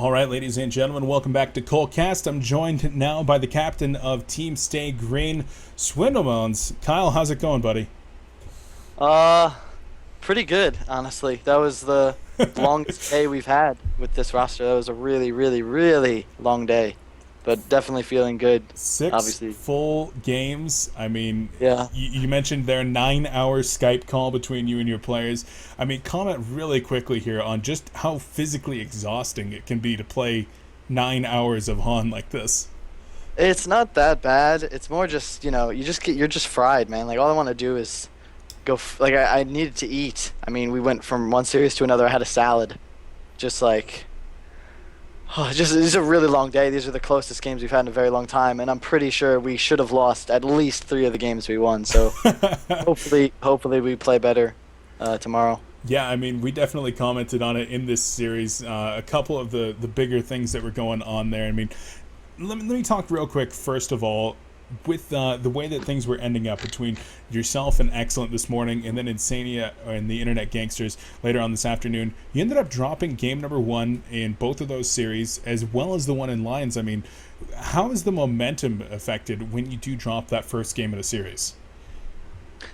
All right, ladies and gentlemen, welcome back to Colcast. I'm joined now by the captain of Team stayGreen, swindlemelonzz. Kyle, how's it going, buddy? Uh, Pretty good, honestly. That was the longest day we've had with this roster. That was a really, really, really long day, but definitely feeling good. Six Obviously, full games. I mean, yeah. you mentioned their 9-hour Skype call between you and your players. I mean, comment really quickly here on just how physically exhausting it can be to play 9 hours of HoN like this. It's not that bad. It's more just, you're just fried, man. Like all I want to do is I needed to eat. I mean, we went from one series to another. I had a salad, just like. Oh, it's a really long day. These are the closest games we've had in a very long time, and I'm pretty sure we should have lost at least 3 of the games we won. So hopefully we play better tomorrow. Yeah, I mean, we definitely commented on it in this series. A couple of the bigger things that were going on there. I mean, let me talk real quick, first of all, with the way that things were ending up between yourself and Excellent this morning, and then Insania and the Internet Gangsters later on this afternoon. You ended up dropping game number 1 in both of those series, as well as the one in Lions. I mean, how is the momentum affected when you do drop that first game of the series?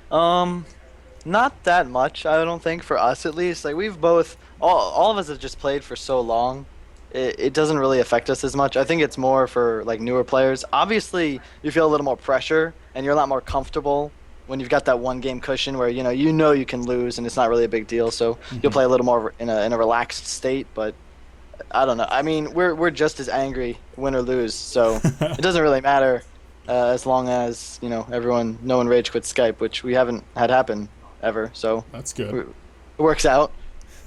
Not that much, I don't think, for us at least. Like we've both, all of us have just played for so long. It doesn't really affect us as much. I think it's more for like newer players. Obviously, you feel a little more pressure and you're a lot more comfortable when you've got that one game cushion where you know you can lose and it's not really a big deal. So you'll play a little more in a relaxed state. But I don't know. I mean, we're just as angry win or lose. So it doesn't really matter as long as no one rage quits Skype, which we haven't had happen ever. So That's good. it works out.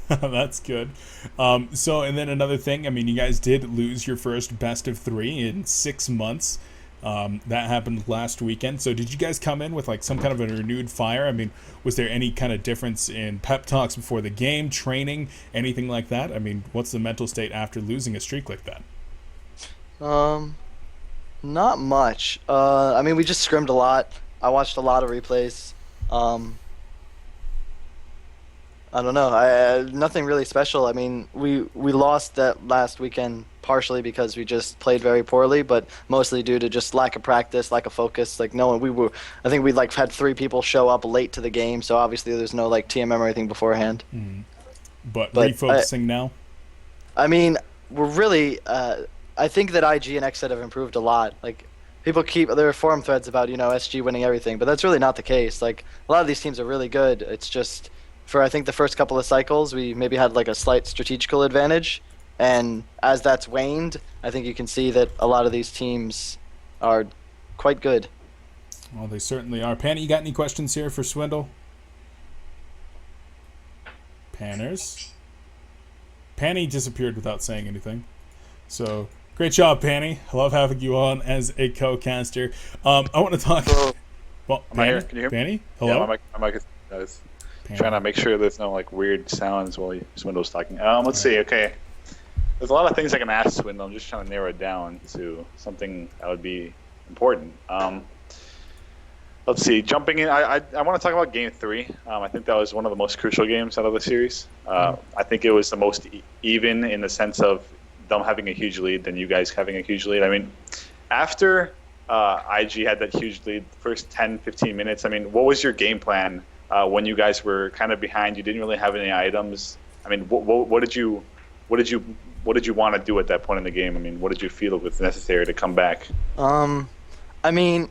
That's good. And then another thing, I mean, you guys did lose your first best of 3 in 6 months. That happened last weekend. So did you guys come in with like some kind of a renewed fire? I mean, was there any kind of difference in pep talks before the game, training, anything like that? I mean, what's the mental state after losing a streak like that? Not much. I mean, we just scrimmed a lot. I watched a lot of replays. I don't know. Nothing really special. I mean, we lost that last weekend partially because we just played very poorly, but mostly due to just lack of practice, lack of focus. Like no one, I think we like had 3 people show up late to the game, so obviously there's no like TMM or anything beforehand. But refocusing now? I mean, we're really. I think that iGee and XSET have improved a lot. Like people there are forum threads about SG winning everything, but that's really not the case. Like a lot of these teams are really good. It's just. For I think the first couple of cycles, we maybe had like a slight strategical advantage, and as that's waned, I think you can see that a lot of these teams are quite good. Well, they certainly are. Panny, you got any questions here for Swindle? Panners? Panny disappeared without saying anything. So, great job, Panny. I love having you on as a co-caster. I want to talk... Well, Am I here? Can you hear me? Panny? Hello? Yeah, my mic is... Trying to make sure there's no like weird sounds while Swindle's talking. Let's see. Okay, there's a lot of things I can ask Swindle. I'm just trying to narrow it down to something that would be important. Let's see. Jumping in, I want to talk about Game 3. I think that was one of the most crucial games out of the series. I think it was the most even in the sense of them having a huge lead than you guys having a huge lead. I mean, after iGee had that huge lead, first 10, 15 minutes. I mean, what was your game plan? When you guys were kind of behind, you didn't really have any items. I mean, what did you want to do at that point in the game? I mean, what did you feel was necessary to come back? I mean,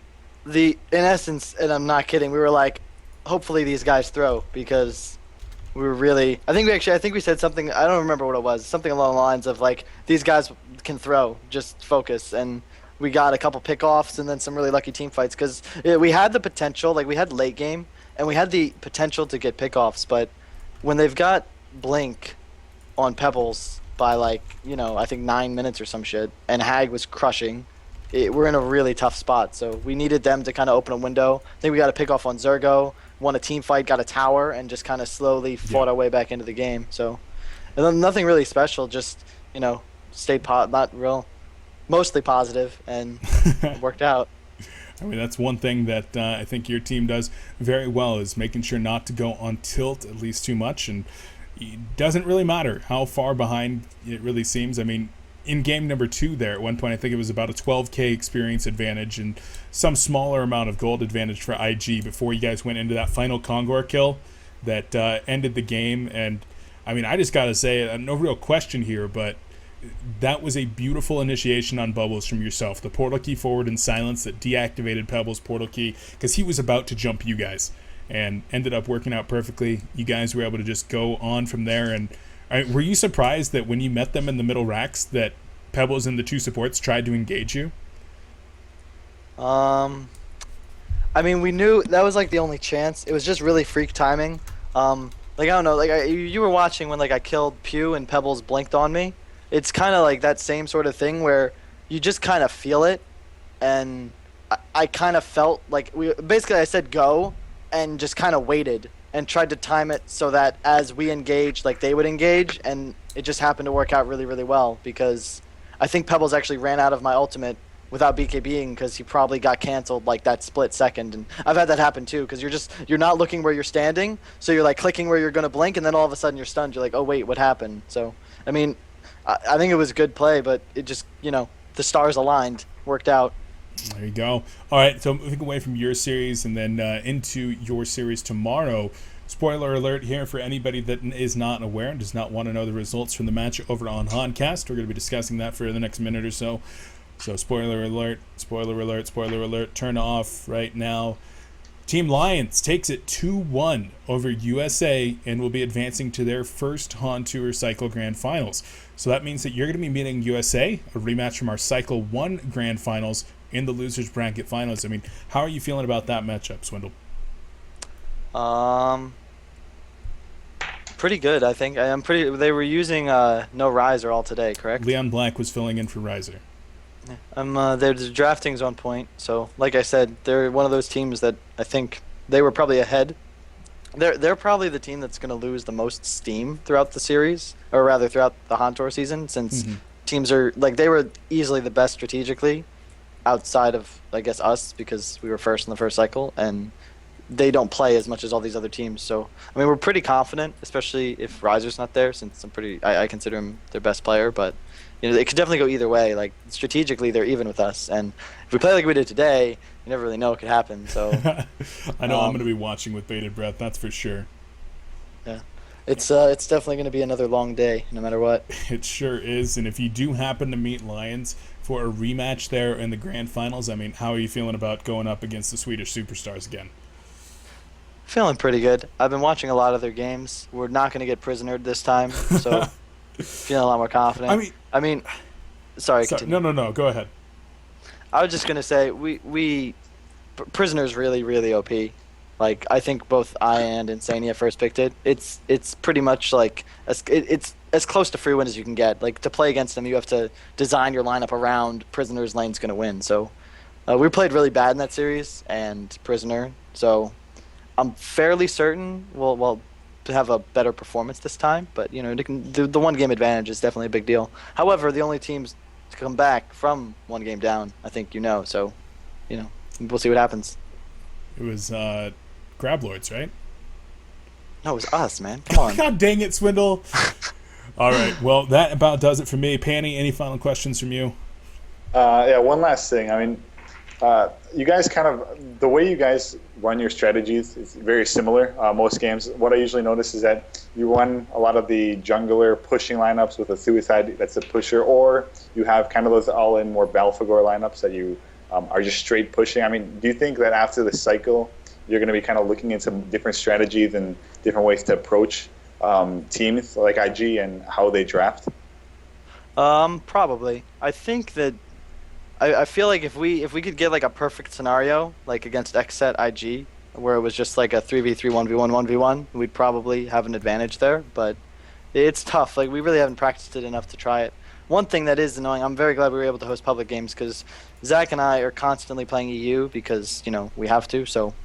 in essence, and I'm not kidding, we were like, hopefully these guys throw because we were really. I think we said something. I don't remember what it was. Something along the lines of like, these guys can throw, just focus. And we got a couple pickoffs and then some really lucky team fights because we had the potential. Like we had late game. And we had the potential to get pickoffs, but when they've got Blink on Pebbles by I think 9 minutes or some shit, and Hag was crushing, we're in a really tough spot. So we needed them to kind of open a window. I think we got a pickoff on Zergo, won a team fight, got a tower, and just kind of slowly fought our way back into the game. So and then nothing really special, just stayed mostly positive, and it worked out. I mean, that's one thing that I think your team does very well is making sure not to go on tilt at least too much. And it doesn't really matter how far behind it really seems. I mean, in game number 2 there, at one point, I think it was about a 12K experience advantage and some smaller amount of gold advantage for iGee before you guys went into that final Kongor kill that ended the game. And, I mean, I just got to say, no real question here, but that was a beautiful initiation on Bubbles from yourself. The portal key forward in silence that deactivated Pebble's portal key because he was about to jump you guys and ended up working out perfectly. You guys were able to just go on from there. And were you surprised that when you met them in the middle racks that Pebbles and the 2 supports tried to engage you? I mean, we knew that was like the only chance. It was just really freak timing. Like, I don't know, like you were watching when like I killed Pew and Pebbles blinked on me. It's kind of like that same sort of thing where you just kind of feel it, and I kind of felt like I said go and just kind of waited and tried to time it so that as we engaged, like they would engage, and it just happened to work out really, really well because I think Pebbles actually ran out of my ultimate without BKBing because he probably got canceled like that split second. And I've had that happen too because you're not looking where you're standing, so you're like clicking where you're going to blink, and then all of a sudden you're stunned. You're like, oh wait, what happened? So, I mean, I think it was a good play, but it just, the stars aligned, worked out. There you go. All right, so moving away from your series and then into your series tomorrow. Spoiler alert here for anybody that is not aware and does not want to know the results from the match over on HoNcast. We're going to be discussing that for the next minute or so. So spoiler alert, spoiler alert, spoiler alert. Turn off right now. Team Lions takes it 2-1 over USA and will be advancing to their first HoN Tour Cycle Grand Finals. So that means that you're going to be meeting USA, a rematch from our Cycle 1 Grand Finals in the Losers Bracket Finals. I mean, how are you feeling about that matchup, Swindle? Pretty good, I think. They were using no Riser all today, correct? Leon Black was filling in for Riser. Their drafting's on point. So, like I said, they're one of those teams that I think they were probably ahead. They're probably the team that's going to lose the most steam throughout the series, or rather throughout the HoN Tour season, since teams are like they were easily the best strategically, outside of I guess us because we were first in the first cycle, and they don't play as much as all these other teams. So I mean, we're pretty confident, especially if Riser's not there, since I consider him their best player, but. It could definitely go either way. Like strategically, they're even with us, and if we play like we did today, you never really know what could happen. So I know I'm going to be watching with bated breath. That's for sure. Yeah, it's definitely going to be another long day, no matter what. It sure is. And if you do happen to meet Lions for a rematch there in the grand finals, I mean, how are you feeling about going up against the Swedish superstars again? Feeling pretty good. I've been watching a lot of their games. We're not going to get prisonered this time, so. Feeling a lot more confident. I mean, sorry. No. Go ahead. I was just gonna say Prisoner's really, really OP. Like I think both I and Insania first picked it. It's pretty much like it's as close to free win as you can get. Like to play against them, you have to design your lineup around Prisoner's lane's gonna win. So we played really bad in that series and Prisoner. So I'm fairly certain we'll to have a better performance this time, but the one game advantage is definitely a big deal. However, the only teams to come back from one game down, I think so we'll see what happens. It was Grablords, right? No, it was us, man. Come on. God dang it, Swindle. All right, well, that about does it for me. Panny, any final questions from you? Yeah, one last thing. I mean, you guys the way you guys run your strategies is very similar. Most games, what I usually notice is that you run a lot of the jungler pushing lineups with a suicide that's a pusher, or you have kind of those all-in more Balfagor lineups that you are just straight pushing. I mean, do you think that after the cycle, you're going to be kind of looking into different strategies and different ways to approach teams like iGee and how they draft? Probably. I think that I feel like if we could get like a perfect scenario, like against Xset iGee, where it was just like a 3v3 1v1 1v1, we'd probably have an advantage there. But it's tough. Like we really haven't practiced it enough to try it. One thing that is annoying, I'm very glad we were able to host public games because Zach and I are constantly playing EU because we have to. So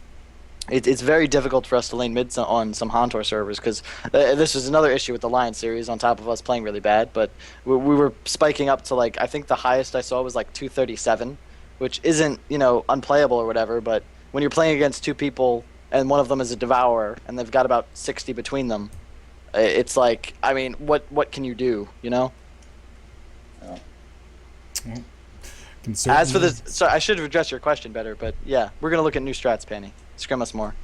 it's very difficult for us to lane mid on some HoN Tour servers because this is another issue with the Lion series on top of us playing really bad. But we were spiking up to like I think the highest I saw was like 237, which isn't unplayable or whatever. But when you're playing against two people and one of them is a devourer and they've got about 60 between them, it's like I mean what can you do? Well, can As for certainly- this, so I should have addressed your question better, but yeah, we're gonna look at new strats, Panny. Scrim us more.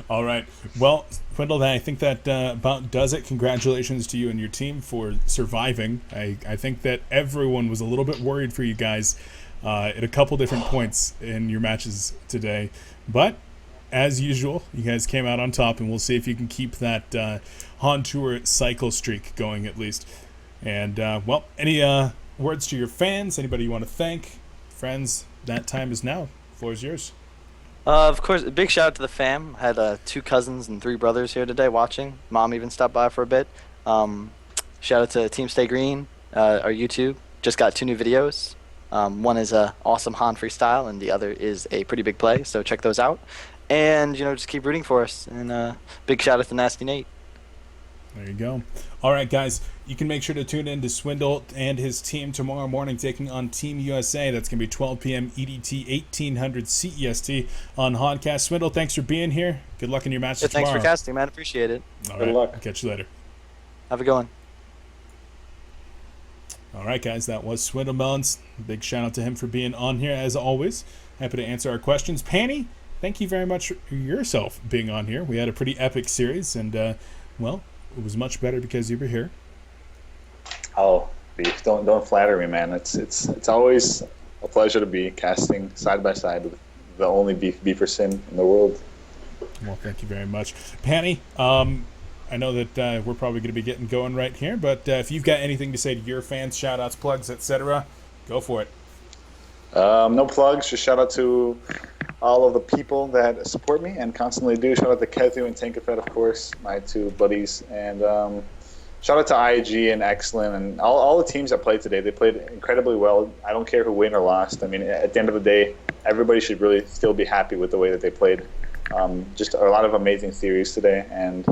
All right. Well, Swindle, I think that about does it. Congratulations to you and your team for surviving. I think that everyone was a little bit worried for you guys at a couple different points in your matches today. But, as usual, you guys came out on top, and we'll see if you can keep that HoN Tour cycle streak going at least. And, well, any words to your fans? Anybody you want to thank? Friends, that time is now. The floor is yours. Of course, a big shout out to the fam. I had 2 cousins and 3 brothers here today watching. Mom even stopped by for a bit. Shout out to Team stayGreen, our YouTube. Just got 2 new videos. One is a awesome HoN freestyle, and the other is a pretty big play. So check those out, and just keep rooting for us. And big shout out to Nasty Nate. There you go. All right, guys, you can make sure to tune in to Swindle and his team tomorrow morning taking on Team USA. That's going to be 12 p.m. EDT, 1800 CEST on HoNcast. Swindle, thanks for being here. Good luck in your matches Thanks tomorrow. for casting, man. Appreciate it. All Good right, luck. I'll catch you later. Have a good one. All right, guys, that was swindlemelonzz. Big shout out to him for being on here as always. Happy to answer our questions. Panny, thank you very much for yourself being on here. We had a pretty epic series, and well, it was much better because you were here. Oh, Beef, don't flatter me, man. It's always a pleasure to be casting side by side with the only beeferson in the world. Well, thank you very much, Panny. I know that we're probably going to be getting going right here, but if you've got anything to say to your fans, shout outs, plugs, etc., go for it. No plugs, just shout out to all of the people that support me and constantly do. Shout out to Kethu and Tankafed, of course, my 2 buddies. And shout out to iGee and Excellent and all the teams that played today. They played incredibly well. I don't care who won or lost. I mean, at the end of the day, everybody should really still be happy with the way that they played. Just a lot of amazing theories today. And,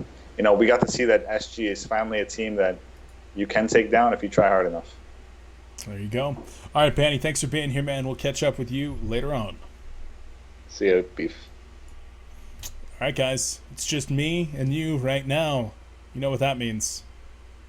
we got to see that SG is finally a team that you can take down if you try hard enough. There you go. All right, Panny, thanks for being here, man. We'll catch up with you later on. See ya, Beef. All right, guys, it's just me and you right now. You know what that means.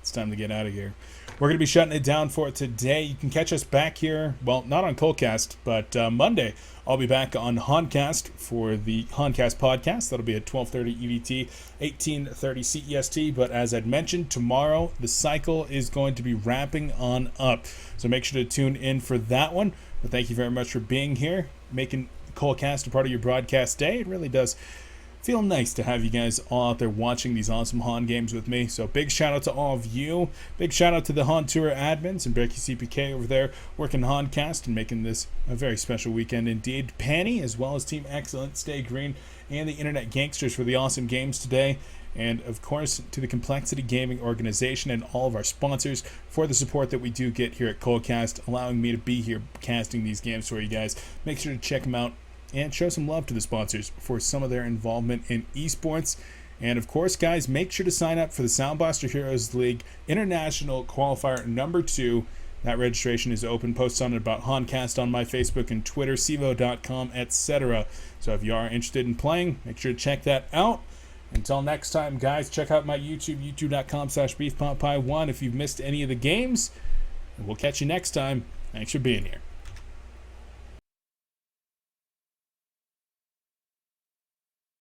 It's time to get out of here. We're going to be shutting it down for today. You can catch us back here, well, not on Coldcast, but Monday I'll be back on HoNcast for the HoNcast podcast. That'll be at 12:30 EDT, 18:30 CEST. But as I'd mentioned, tomorrow the cycle is going to be wrapping on up. So make sure to tune in for that one. But thank you very much for being here, making Coldcast a part of your broadcast day. It really does feel nice to have you guys all out there watching these awesome HoN games with me. So big shout out to all of you. Big shout out to the HoN Tour admins and Becky CPK over there working HoNcast and making this a very special weekend indeed. Panny, as well as Team Excellent, stayGreen, and the Internet Gangsters for the awesome games today. And of course to the Complexity Gaming organization and all of our sponsors for the support that we do get here at Coldcast, allowing me to be here casting these games for you guys. Make sure to check them out and show some love to the sponsors for some of their involvement in esports. And of course, guys, make sure to sign up for the Soundblaster Heroes League International Qualifier number 2. That registration is open. Posts on it about HoNcast on my Facebook and Twitter, Sevo.com, etc. So if you are interested in playing, make sure to check that out. Until next time, guys, check out my YouTube, youtube.com/beefpotpie1 if you've missed any of the games. And we'll catch you next time. Thanks for being here.